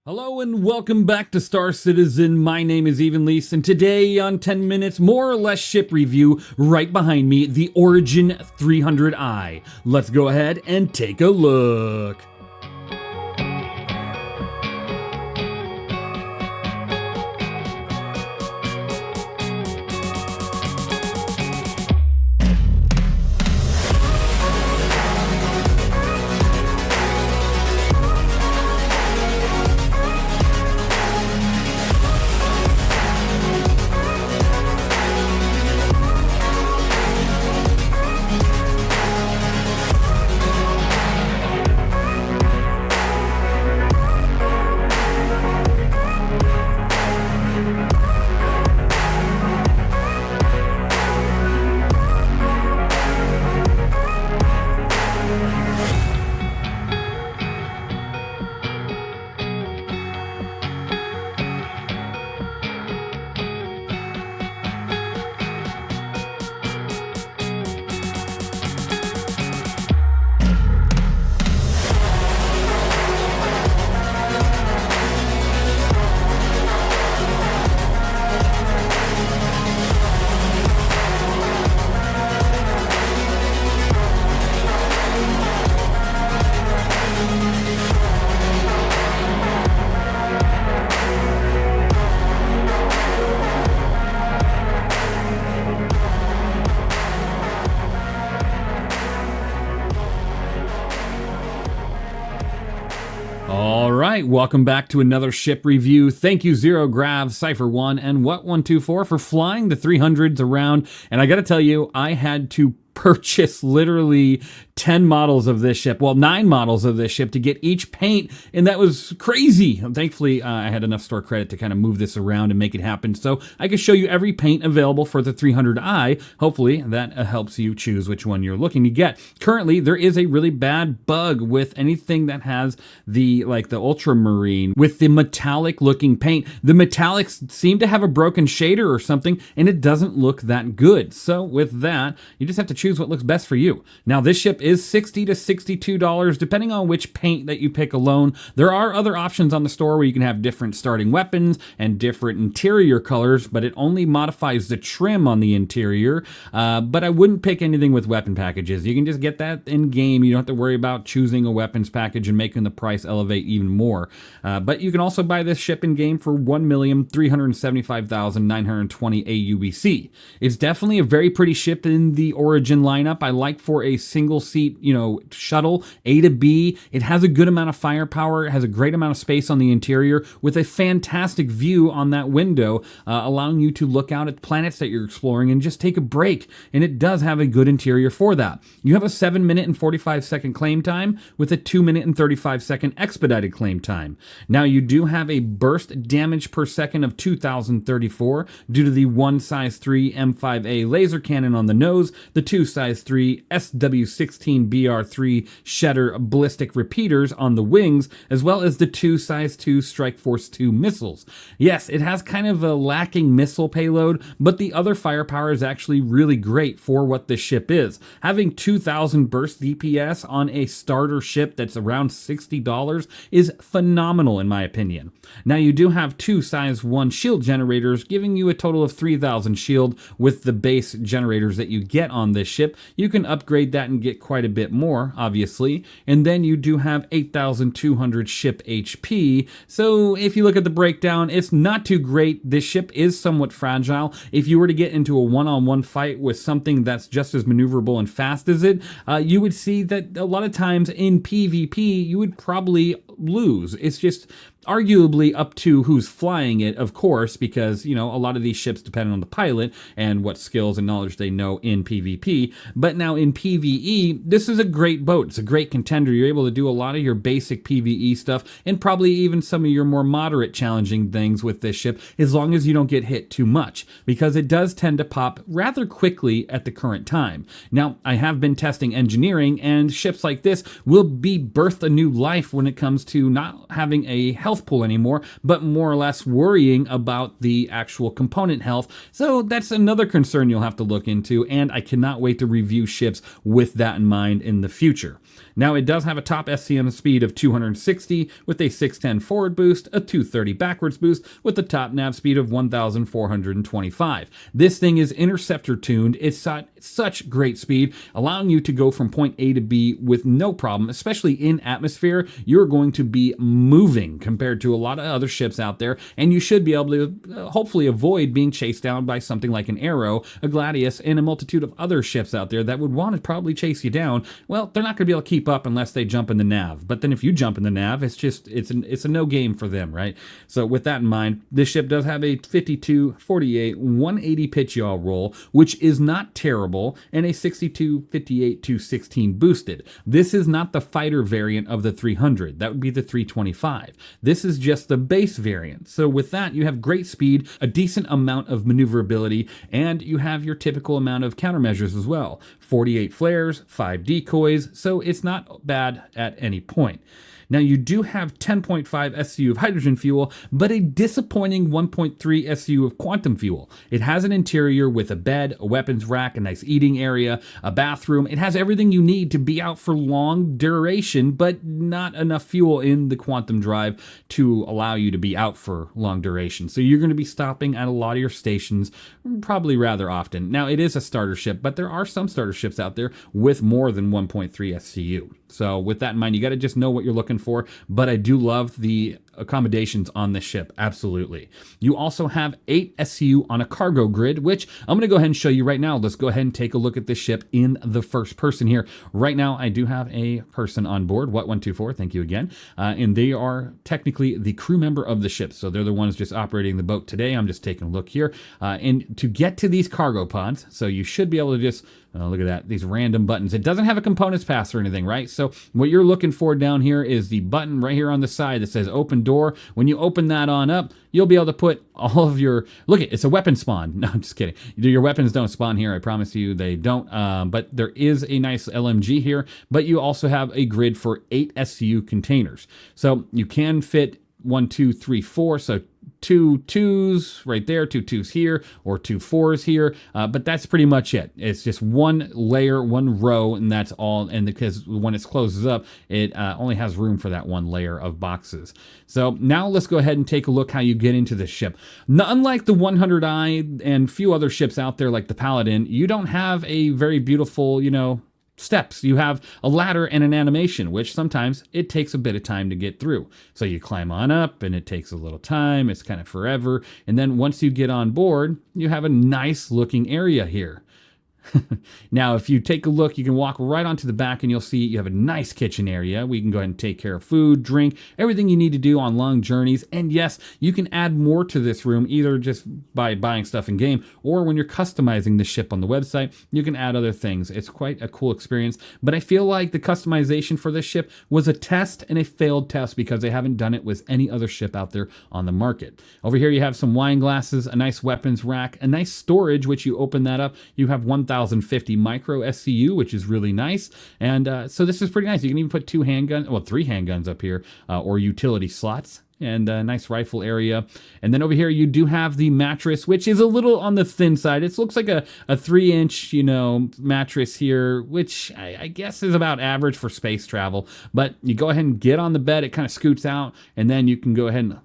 Hello and welcome back to Star Citizen. My name is Evenlease, and today on 10 minutes, more or less ship review, right behind me, the Origin 300i. Let's go ahead and take a look. Alright, welcome back to another ship review. Thank you Zero Grav, Cypher1, and What124 for flying the 300s around. And I gotta tell you, I had to purchase literally 10 models of this ship, well 9 models of this ship to get each paint, and that was crazy. Thankfully I had enough store credit to kind of move this around and make it happen so I could show you every paint available for the 300i. Hopefully that helps you choose which one you're looking to get. Currently there is a really bad bug with anything that has the ultramarine with the metallic looking paint. The metallics seem to have a broken shader or something, and it doesn't look that good. So with that, you just have to choose what looks best for you. Now this ship is $60 to $62 depending on which paint that you pick alone. There are other options on the store where you can have different starting weapons and different interior colors, but it only modifies the trim on the interior. But I wouldn't pick anything with weapon packages. You can just get that in game. You don't have to worry about choosing a weapons package and making the price elevate even more. But you can also buy this ship in game for 1,375,920 aUEC. It's definitely a very pretty ship in the Origin lineup. I like for a single seat, shuttle, A to B. It has a good amount of firepower. It has a great amount of space on the interior with a fantastic view on that window, allowing you to look out at planets that you're exploring and just take a break. And it does have a good interior for that. You have a 7-minute and 45-second claim time with a 2-minute and 35-second expedited claim time. Now you do have a burst damage per second of 2,034 due to the 1 size 3 M5A laser cannon on the nose, the 2 size 3 SW16BR3 Shedder ballistic repeaters on the wings, as well as the 2 size 2 Strike Force 2 missiles. Yes, it has kind of a lacking missile payload, but the other firepower is actually really great for what this ship is. Having 2,000 burst DPS on a starter ship that's around $60 is phenomenal in my opinion. Now you do have 2 size 1 shield generators, giving you a total of 3,000 shield with the base generators that you get on this ship. You can upgrade that and get quite a bit more, obviously. And then you do have 8,200 ship HP. So if you look at the breakdown, it's not too great. This ship is somewhat fragile. If you were to get into a one-on-one fight with something that's just as maneuverable and fast as it, you would see that a lot of times in PvP, you would probably lose. It's just arguably up to who's flying it, of course, because, a lot of these ships depend on the pilot and what skills and knowledge they know in PvP. But now in PvE, this is a great boat. It's a great contender. You're able to do a lot of your basic PvE stuff and probably even some of your more moderate challenging things with this ship, as long as you don't get hit too much, because it does tend to pop rather quickly at the current time. Now, I have been testing engineering, and ships like this will be birthed a new life when it comes to not having a health pool anymore, but more or less worrying about the actual component health. So that's another concern you'll have to look into, and I cannot wait to review ships with that in mind in the future. Now, it does have a top SCM speed of 260 with a 610 forward boost, a 230 backwards boost with a top nav speed of 1,425. This thing is interceptor tuned. It's got such great speed, allowing you to go from point A to B with no problem, especially in atmosphere. You're going to be moving compared to a lot of other ships out there, and you should be able to hopefully avoid being chased down by something like an Arrow, a Gladius, and a multitude of other ships out there that would want to probably chase you down. Well, they're not going to be able to keep up unless they jump in the nav. But then if you jump in the nav, it's a no game for them, right? So with that in mind, this ship does have a 52, 48, 180 pitch yaw roll, which is not terrible, and a 62, 58, 216 boosted. This is not the fighter variant of the 300. That would be the 325. This is just the base variant. So with that, you have great speed, a decent amount of maneuverability, and you have your typical amount of countermeasures as well. 48 flares, 5 decoys, so it's not bad at any point. Now, you do have 10.5 SCU of hydrogen fuel, but a disappointing 1.3 SCU of quantum fuel. It has an interior with a bed, a weapons rack, a nice eating area, a bathroom. It has everything you need to be out for long duration, but not enough fuel in the quantum drive to allow you to be out for long duration. So you're going to be stopping at a lot of your stations probably rather often. Now, it is a starter ship, but there are some starter ships out there with more than 1.3 SCU. So with that in mind, you got to just know what you're looking for, but I do love the accommodations on this ship, absolutely. You also have 8 SCU on a cargo grid, which I'm going to go ahead and show you right now. Let's go ahead and take a look at this ship in the first person here. Right now, I do have a person on board, What124, thank you again, and they are technically the crew member of the ship, so they're the ones just operating the boat today. I'm just taking a look here, and to get to these cargo pods, so you should be able to just look at that, these random buttons. It doesn't have a components pass or anything, right? So what you're looking for down here is the button right here on the side that says open door. When you open that on up, you'll be able to put all of your, look, it's a weapon spawn. No, I'm just kidding. Your weapons don't spawn here. I promise you they don't. But there is a nice LMG here, but you also have a grid for 8 SCU containers. So you can fit 1, 2, 3, 4. So 2 2s right there, 2 2s here, or 2 4s here, but that's pretty much it. It's just one layer, one row, and that's all. And because when it closes up, it only has room for that one layer of boxes. So now let's go ahead and take a look how you get into this ship. Now, unlike the 100i and few other ships out there like the Paladin, you don't have a very beautiful, steps. You have a ladder and an animation, which sometimes it takes a bit of time to get through. So you climb on up and it takes a little time. It's kind of forever. And then once you get on board, you have a nice looking area here. Now, if you take a look, you can walk right onto the back and you'll see you have a nice kitchen area. We can go ahead and take care of food, drink, everything you need to do on long journeys. And yes, you can add more to this room, either just by buying stuff in game, or when you're customizing the ship on the website, you can add other things. It's quite a cool experience, but I feel like the customization for this ship was a test and a failed test because they haven't done it with any other ship out there on the market. Over here, you have some wine glasses, a nice weapons rack, a nice storage, which you open that up, you have 1,050 micro SCU, which is really nice. And so this is pretty nice. You can even put 2 handguns, well, 3 handguns up here, or utility slots. And a nice rifle area. And then over here you do have the mattress, which is a little on the thin side. It looks like a 3-inch, mattress here, which I guess is about average for space travel. But you go ahead and get on the bed, it kind of scoots out, and then you can go ahead and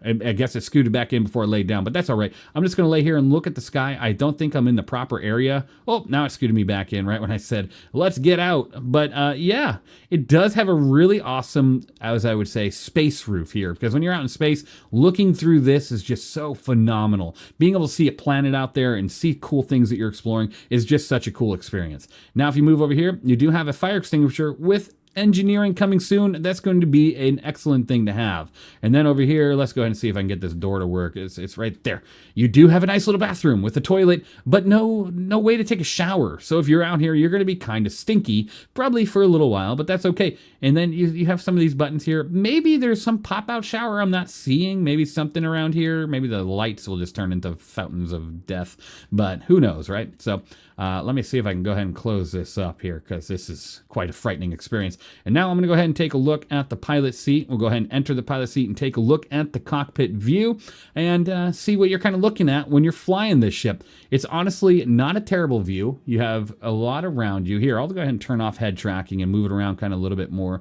I guess it scooted back in before I laid down, but that's all right. I'm just going to lay here and look at the sky. I don't think I'm in the proper area. Oh, now it scooted me back in right when I said, let's get out. But yeah, it does have a really awesome, as I would say, space roof here, because when you're out in space, looking through this is just so phenomenal. Being able to see a planet out there and see cool things that you're exploring is just such a cool experience. Now, if you move over here, you do have a fire extinguisher with engineering coming soon. That's going to be an excellent thing to have. And then over here, let's go ahead and see if I can get this door to work. It's right there. You do have a nice little bathroom with a toilet, but no way to take a shower. So if you're out here, you're going to be kind of stinky, probably for a little while, but that's okay. And then you have some of these buttons here. Maybe there's some pop-out shower I'm not seeing. Maybe something around here. Maybe the lights will just turn into fountains of death, but who knows, right? So Let me see if I can go ahead and close this up here, because this is quite a frightening experience. And now I'm going to go ahead and take a look at the pilot seat. We'll go ahead and enter the pilot seat and take a look at the cockpit view and see what you're kind of looking at when you're flying this ship. It's honestly not a terrible view. You have a lot around you. Here, I'll go ahead and turn off head tracking and move it around kind of a little bit more.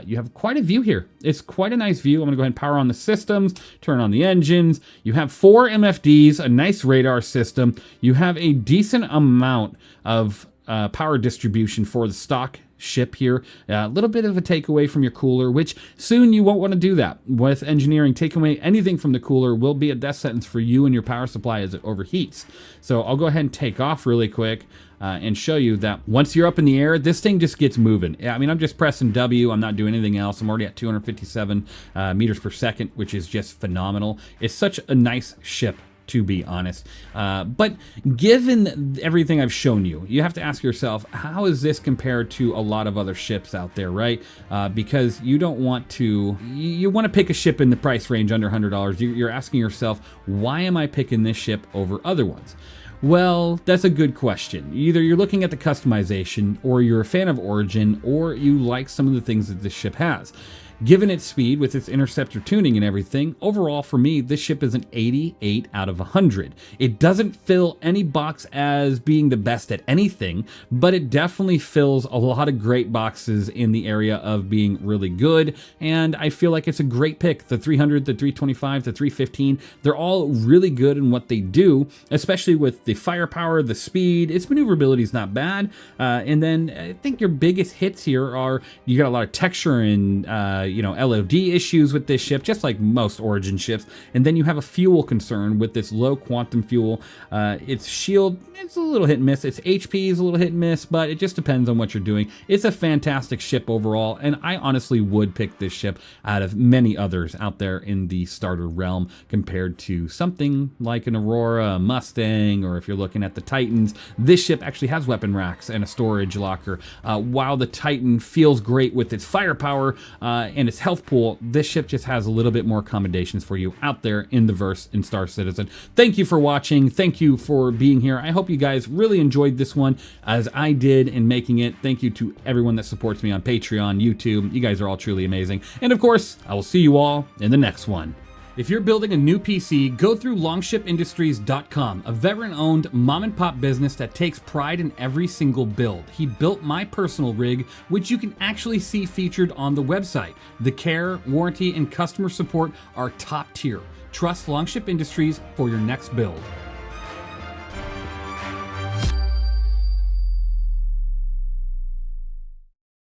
You have quite a view here. It's quite a nice view. I'm going to go ahead and power on the systems, turn on the engines. You have 4 MFDs, a nice radar system. You have a decent amount of power distribution for the stock ship here. A little bit of a takeaway from your cooler, which soon you won't want to do that. With engineering, taking away anything from the cooler will be a death sentence for you and your power supply as it overheats. So I'll go ahead and take off really quick and show you that once you're up in the air, this thing just gets moving. I mean, I'm just pressing W. I'm not doing anything else. I'm already at 257 meters per second, which is just phenomenal. It's such a nice ship, to be honest. But given everything I've shown you, you have to ask yourself, how is this compared to a lot of other ships out there, right? Because you don't want to, you want to pick a ship in the price range under $100. You're asking yourself, why am I picking this ship over other ones? Well, that's a good question. Either you're looking at the customization, or you're a fan of Origin, or you like some of the things that this ship has. Given its speed with its interceptor tuning and everything, overall for me, this ship is an 88 out of 100. It doesn't fill any box as being the best at anything, but it definitely fills a lot of great boxes in the area of being really good, and I feel like it's a great pick. The 300, the 325, the 315, they're all really good in what they do, especially with the firepower, the speed. Its maneuverability is not bad, and then I think your biggest hits here are, you got a lot of texture and LOD issues with this ship, just like most Origin ships. And then you have a fuel concern with this low quantum fuel. Its shield, it's a little hit and miss. Its HP is a little hit and miss, but it just depends on what you're doing. It's a fantastic ship overall, and I honestly would pick this ship out of many others out there in the starter realm compared to something like an Aurora, a Mustang, or if you're looking at the Titans. This ship actually has weapon racks and a storage locker. While the Titan feels great with its firepower and its health pool, this ship just has a little bit more accommodations for you out there in the verse in Star Citizen. Thank you for watching. Thank you for being here. I hope you guys really enjoyed this one as I did in making it. Thank you to everyone that supports me on Patreon, YouTube. You guys are all truly amazing. And of course, I will see you all in the next one. If you're building a new PC, go through longshipindustries.com, a veteran-owned mom-and-pop business that takes pride in every single build. He built my personal rig, which you can actually see featured on the website. The care, warranty, and customer support are top tier. Trust Longship Industries for your next build.